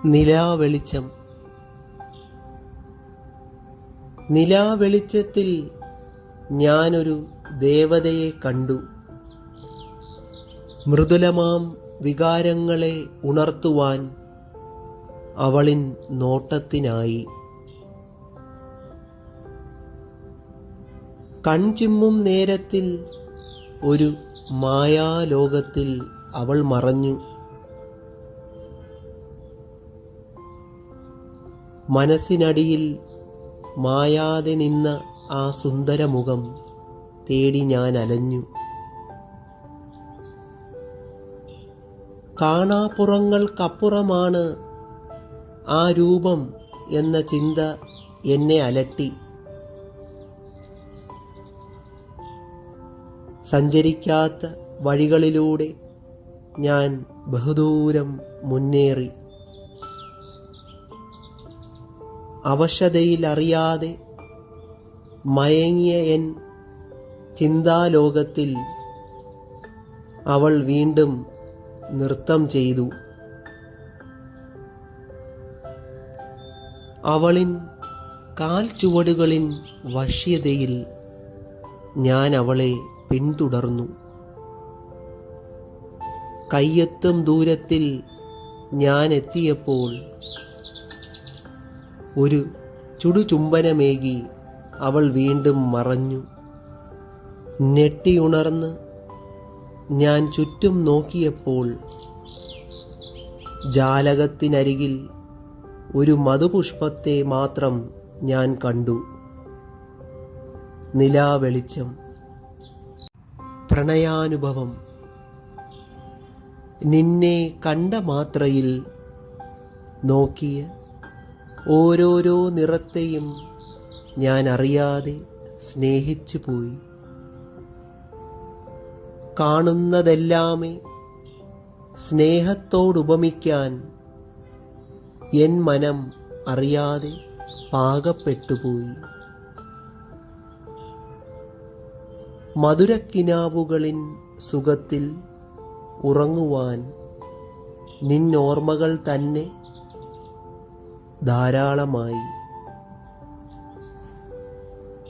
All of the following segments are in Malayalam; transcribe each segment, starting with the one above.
നിലാവെളിച്ചം. നിലാവെളിച്ചത്തിൽ ഞാനൊരു ദേവതയെ കണ്ടു. മൃദുലമാം വികാരങ്ങളെ ഉണർത്തുവാൻ അവളിൻ നോട്ടത്തിനായി. കൺചിമ്മും നേരത്തിൽ ഒരു മായാലോകത്തിൽ അവൾ മറഞ്ഞു. മനസ്സിനടിയിൽ മായാതെ നിന്ന ആ സുന്ദരമുഖം തേടി ഞാൻ അലഞ്ഞു. കാണാപ്പുറങ്ങൾക്കപ്പുറമാണ് ആ രൂപം എന്ന ചിന്ത എന്നെ അലട്ടി. സഞ്ചരിക്കാത്ത വഴികളിലൂടെ ഞാൻ ബഹുദൂരം മുന്നേറി. അവശതയിൽ അറിയാതെ മയങ്ങിയ എൻ ചിന്താലോകത്തിൽ അവൾ വീണ്ടും നൃത്തം ചെയ്തു. അവളിൻ കാൽച്ചുവടുകളിൻ വശ്യതയിൽ ഞാൻ അവളെ പിന്തുടർന്നു. കയ്യെത്തും ദൂരത്തിൽ ഞാൻ എത്തിയപ്പോൾ ഒരു ചുടുചുംബനമേകി അവൾ വീണ്ടും മറഞ്ഞു. ഞെട്ടിയുണർന്ന് ഞാൻ ചുറ്റും നോക്കിയപ്പോൾ ജാലകത്തിനരികിൽ ഒരു മധുപുഷ്പത്തെ മാത്രം ഞാൻ കണ്ടു. നിലാവെളിച്ചം. പ്രണയാനുഭവം. നിന്നെ കണ്ട മാത്രയിൽ നോക്കിയ ഓരോരോ നിറത്തെയും ഞാൻ അറിയാതെ സ്നേഹിച്ചു പോയി. കാണുന്നതെല്ലാമേ സ്നേഹത്തോടുപമിക്കാൻ എൻ മനം അറിയാതെ പാകപ്പെട്ടുപോയി. മധുരക്കിനാവുകളിൻ സുഖത്തിൽ ഉറങ്ങുവാൻ നിന്നോർമ്മകൾ തന്നെ ധാരാളമായി.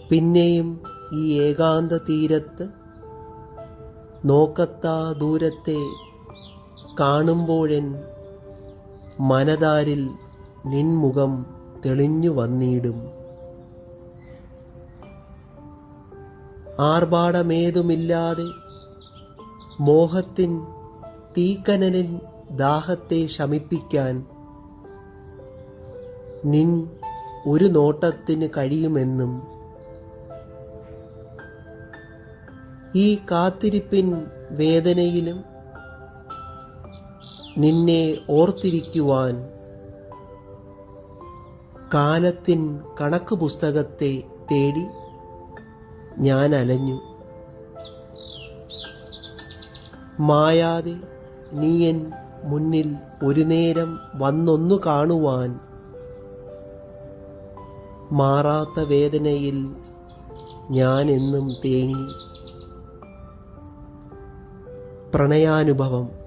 പിന്നെയും ഈ ഏകാന്ത തീരത്ത് നോക്കത്താ ദൂരത്തെ കാണുമ്പോഴെൻ മനതാരിൽ നിൻമുഖം തെളിഞ്ഞു വന്നിടും. ആർഭാടമേതുമില്ലാതെ മോഹത്തിൻ തീക്കനലിൻ ദാഹത്തെ ശമിപ്പിക്കാൻ നിൻ ഒരു നോട്ടത്തിന് കഴിയുമെന്നും ഈ കാത്തിരിപ്പിൻ വേദനയിലും നിന്നെ ഓർത്തിരിക്കുവാൻ കാലത്തിൻ കണക്ക് പുസ്തകത്തെ തേടി ഞാൻ അലഞ്ഞു. മായാതെ നീയൻ മുന്നിൽ ഒരു നേരം വന്നൊന്നു കാണുവാൻ മാറാത്ത വേദനയിൽ ഞാൻ എന്നും തേങ്ങി. പ്രണയാനുഭവം.